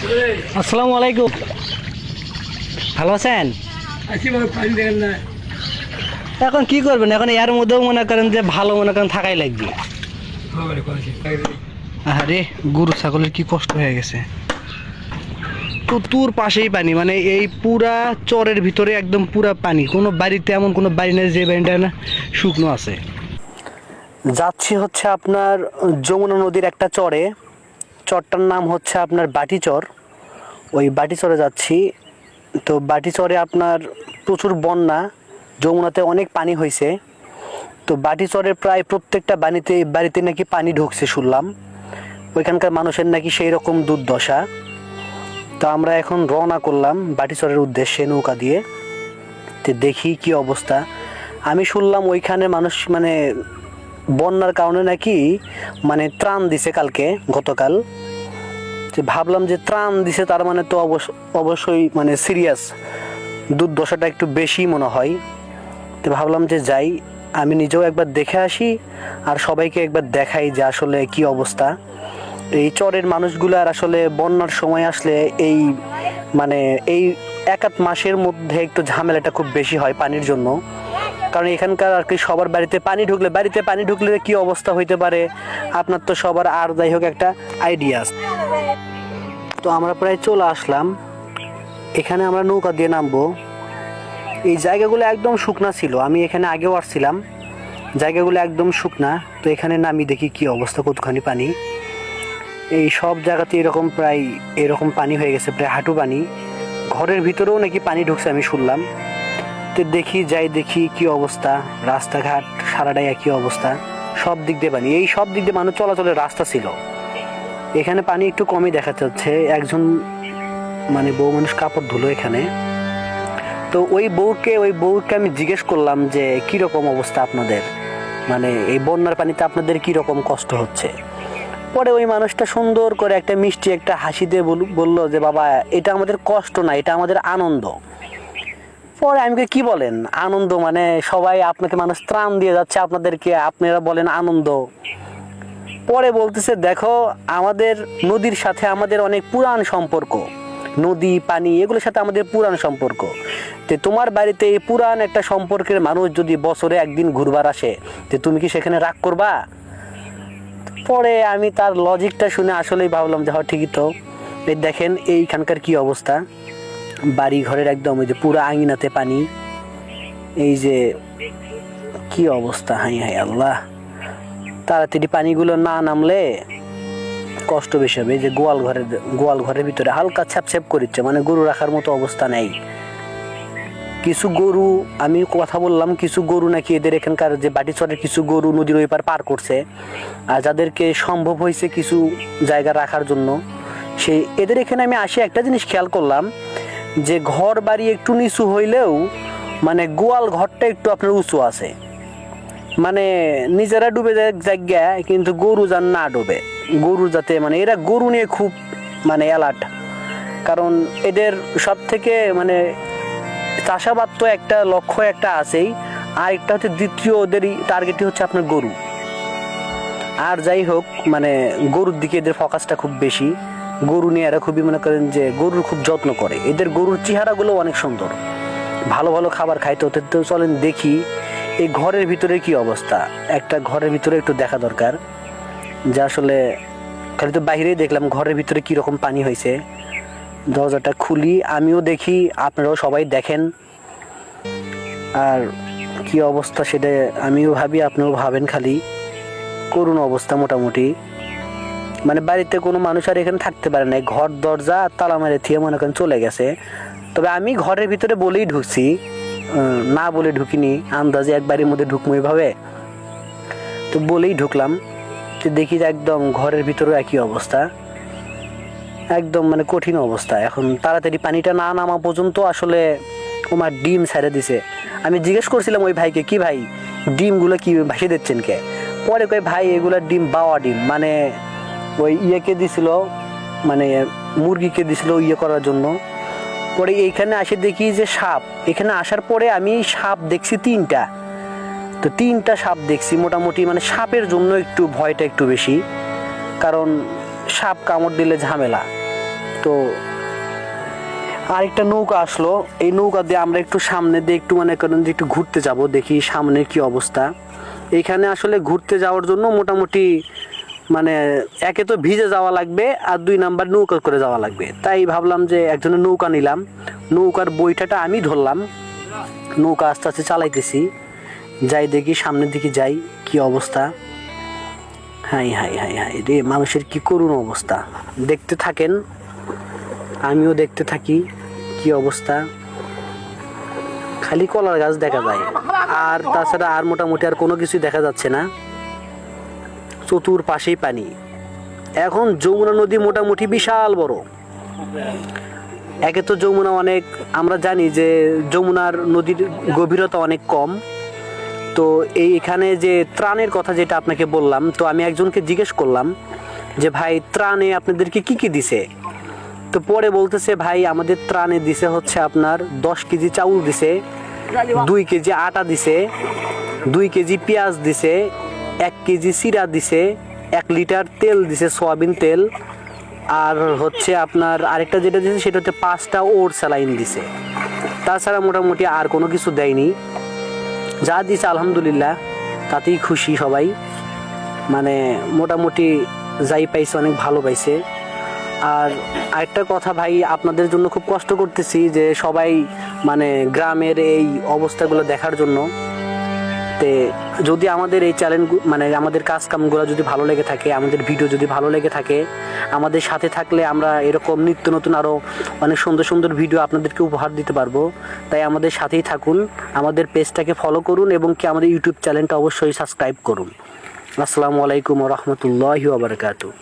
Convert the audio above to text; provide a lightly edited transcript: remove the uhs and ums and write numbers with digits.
আসসালামু আলাইকুম। ভালো আছেন? এখন কি করবেন? এখন এর মধ্যেও মনে করেন যে ভালো মনে করেন থাকাই লাগবে। আরে গরু ছাগলের কি কষ্ট হয়ে গেছে। তো তোর পাশেই পানি, মানে এই পুরা চরের ভিতরে একদম পুরা পানি। কোনো বাড়িতে এমন কোনো বাড়ি নেই যে বাড়িটা না শুকনো আছে। যাচ্ছি হচ্ছে আপনার যমুনা নদীর একটা চরে। চরটার নাম হচ্ছে আপনার বাটিচর। ওই বাটিচরে যাচ্ছি। তো বাটিচরে আপনার প্রচুর বন্যা, যমুনাতে অনেক পানি হয়েছে। তো বাটিচরের প্রায় প্রত্যেকটা বাড়িতে নাকি পানি ঢুকছে শুনলাম। ওইখানকার মানুষের নাকি সেই রকম দুর্দশা। তো আমরা এখন রওনা করলাম বাটিচরের উদ্দেশ্যে নৌকা দিয়ে। তো দেখি কি অবস্থা। আমি শুনলাম ওইখানে মানুষ মানে বন্যার কারণে নাকি মানে ত্রাণ দিছে গতকাল। যে ভাবলাম যে ত্রাণ দিছে তার মানে তো অবশ্যই মানে সিরিয়াস, দুর্দশাটা একটু বেশি মনে হয়। তো ভাবলাম যে যাই, আমি নিজেও একবার দেখে আসি আর সবাইকে একবার দেখাই যে আসলে কি অবস্থা। এই চরের মানুষগুলার আসলে বন্যার সময় আসলে এই মানে এই এক আধ মাসের মধ্যে একটু ঝামেলাটা খুব বেশি হয় পানির জন্য। কারণ এখানকার আর কি সবার বাড়িতে পানি ঢুকলে কি অবস্থা হইতে পারে আপনার তো সবার আর যাই হোক একটা আইডিয়া আছে। তো আমরা প্রায় চলে আসলাম। এখানে আমরা নৌকা দিয়ে নামবো। এই জায়গাগুলো একদম শুকনা ছিল, আমি এখানে আগেও আসছিলাম, জায়গাগুলো একদম শুকনা। তো এখানে নামি দেখি কি অবস্থা, কতখানি পানি। এই সব জায়গাতে এরকম পানি হয়ে গেছে, প্রায় হাঁটু পানি। ঘরের ভিতরেও নাকি পানি ঢুকছে আমি শুনলাম। তো দেখি কি অবস্থা। রাস্তাঘাট সারাটাই একই অবস্থা, সব দিক দিয়ে পানি। এই সব দিক দিয়ে মানুষ চলাচলের রাস্তা ছিল। এখানে পানি একটু কমই দেখা যাচ্ছে। একজন মানে বউ মানুষ কাপড় ধুলো এখানে। তো ওই বউকে আমি জিজ্ঞেস করলাম যে কীরকম অবস্থা আপনাদের, মানে এই বন্যার পানিতে আপনাদের কীরকম কষ্ট হচ্ছে। পরে ওই মানুষটা সুন্দর করে একটা মিষ্টি একটা হাসি দিয়ে বললো যে বাবা, এটা আমাদের কষ্ট না, এটা আমাদের আনন্দ। পরে আমি কি বলেন আনন্দ, মানে সবাই আপনাকে মানুষ ত্রাণ দিয়ে যাচ্ছে, আপনাদেরকে আপনারা বলেন আনন্দ। পরে বলতেছে দেখো, আমাদের নদীর সাথে আমাদের অনেক পুরান সম্পর্ক, নদী পানি এগুলোর সাথে আমাদের পুরান সম্পর্ক। তো তোমার বাড়িতে এই পুরান একটা সম্পর্কের মানুষ যদি বছরে একদিন ঘুরবার আসে, তো তুমি কি সেখানে রাগ করবা? পরে আমি তার লজিকটা শুনে আসলেই ভাবলাম যে হ্যাঁ ঠিকই তো। এই দেখেন এইখানকার কি অবস্থা, বাড়ি ঘরের একদম ওই যে পুরো আঙিনাতে পানি। এই যে কি অবস্থা, হাই হাই আল্লাহ। তাড়াতাড়ি পানিগুলো না নামলে কষ্ট বেশি হবে। যে গোয়াল ঘরের ভিতরে হালকা ছ্যাপ করিচ্ছে, মানে গরু রাখার মতো অবস্থা নেই। কিছু গরু, আমি কথা বললাম, কিছু গরু নাকি এদের এখানকার যে বাটিচরের কিছু গরু নদীর ওই পার করছে। আর যাদেরকে সম্ভব হয়েছে কিছু জায়গা রাখার জন্য, সেই এদের এখানে আমি আসি একটা জিনিস খেয়াল করলাম যে ঘর বাড়ি একটু নিচু হইলেও মানে গোয়াল ঘরটা একটু আপনার উঁচু আছে। মানে নিজেরা ডুবে যায় জায়গা, কিন্তু গরু যেন না ডুবে। গরু যাতে মানে এরা গরু নিয়ে খুব মানে অ্যালার্ট। কারণ এদের সব থেকে মানে চাষাবাদ তো একটা লক্ষ্য একটা আছেই, আর একটা হচ্ছে দ্বিতীয় ওদেরই টার্গেটই হচ্ছে আপনার গরু। আর যাই হোক মানে গরুর দিকে এদের ফোকাসটা খুব বেশি। গরু নিয়ে এরা খুবই মনে করেন যে গরুর খুব যত্ন করে। এদের গরুর চেহারাগুলো অনেক সুন্দর, ভালো ভালো খাবার খাইতে হতে। তো চলেন দেখি এই ঘরের ভিতরে কি অবস্থা। একটা ঘরের ভিতরে একটু দেখা দরকার যে আসলে, খালি তো বাইরেই দেখলাম, ঘরের ভিতরে কীরকম পানি হয়েছে। দরজাটা খুলি, আমিও দেখি, আপনারাও সবাই দেখেন আর কি অবস্থা সেটা আমিও ভাবি, আপনিও ভাবেন। খালি করুণ অবস্থা মোটামুটি। মানে বাড়িতে কোনো মানুষ আর এখানে থাকতে পারে না, ঘর দরজা তালা মেরে থিয়ে মনে করেন চলে গেছে। তবে আমি ঘরের ভিতরে বলেই ঢুকছি, না বলে ঢুকিনি, আন্দাজে এক বাড়ির মধ্যে ঢুকবো এভাবে, তো বলেই ঢুকলাম। তো দেখি যে একদম ঘরের ভিতরেও একই অবস্থা, একদম মানে কঠিন অবস্থা। এখন তাড়াতাড়ি পানিটা না নামা পর্যন্ত আসলে ওমার ডিম ছেড়ে দিছে। আমি জিজ্ঞেস করছিলাম ওই ভাইকে, কি ভাই ডিমগুলো কি ভাসিয়ে দিচ্ছেন কে? পরে কই ভাই এগুলোর ডিম বাওয়া ডিম, মানে ওই ইয়েকে দিছিল, মানে মুরগিকে দিছিল ইয়ে করার জন্য। পরে এইখানে আসে দেখি যে সাপ। এখানে আসার পরে আমি সাপ দেখছি 3টা। তো 3টা সাপ দেখছি মোটামুটি। মানে সাপের জন্য একটু ভয়টা একটু বেশি, কারণ সাপ কামড় দিলে ঝামেলা। তো আরেকটা নৌকা আসলো, এই নৌকা দিয়ে আমরা একটু সামনে দিয়ে একটু মনে করেন যে একটু ঘুরতে যাব, দেখি সামনের কি অবস্থা। এইখানে আসলে ঘুরতে যাওয়ার জন্য মোটামুটি মানে একে তো ভিজে যাওয়া লাগবে, আর 2 নাম্বার নৌকা করে যাওয়া লাগবে। তাই ভাবলাম যে একজনের নৌকা নিলাম, নৌকার বইটাটা আমি ধরলাম, নৌকা আস্তে আস্তে চালাইতেছি, যাই দেখি সামনের দিকে যাই কি অবস্থা। হাই হাই হাই হাই রে, মানুষের কি করুণ অবস্থা। দেখতে থাকেন, আমিও দেখতে থাকি কি অবস্থা। খালি কলার গাছ দেখা যায়, আর তাছাড়া আর মোটামুটি আর কোনো কিছুই দেখা যাচ্ছে না। চতুর্পাশেই পানি। এখন যমুনা নদী মোটামুটি বিশাল বড়। একে তো যমুনা অনেক, আমরা জানি যে যমুনার নদীর গভীরতা অনেক কম। তো এইখানে যে ত্রাণের কথা যেটা আপনাকে বললাম, তো আমি একজনকে জিজ্ঞেস করলাম যে ভাই ত্রাণে আপনাদেরকে কি কি দিছে। তো পরে বলতেছে ভাই আমাদের ত্রাণে দিছে হচ্ছে আপনার 10 কেজি চাউল দিছে, 2 কেজি আটা দিছে, 2 কেজি পেঁয়াজ দিছে, 1 কেজি চিরা দিছে, 1 লিটার তেল দিছে, সয়াবিন তেল, আর হচ্ছে আপনার আরেকটা যেটা দিছে সেটা হচ্ছে 5টা ওর স্যালাইন দিছে। তাছাড়া মোটামুটি আর কোনো কিছু দেয়নি। যা দিছে আলহামদুলিল্লাহ তাতেই খুশি সবাই, মানে মোটামুটি যাই পাইছে অনেক ভালো পাইছে। আর আরেকটা কথা ভাই, আপনাদের জন্য খুব কষ্ট করতেছি যে সবাই মানে গ্রামের এই অবস্থাগুলো দেখার জন্য। তে যদি আমাদের এই চ্যালেঞ্জ মানে আমাদের কাজ কামগুলো যদি ভালো লেগে থাকে, আমাদের ভিডিও যদি ভালো লেগে থাকে, আমাদের সাথে থাকলে আমরা এরকম নিত্য নতুন আরও অনেক সুন্দর সুন্দর ভিডিও আপনাদেরকে উপহার দিতে পারবো। তাই আমাদের সাথেই থাকুন, আমাদের পেজটাকে ফলো করুন এবং কি আমাদের ইউটিউব চ্যানেলটা অবশ্যই সাবস্ক্রাইব করুন। আসসালামু আলাইকুম ওয়া রাহমাতুল্লাহি ওয়া বারাকাতুহু।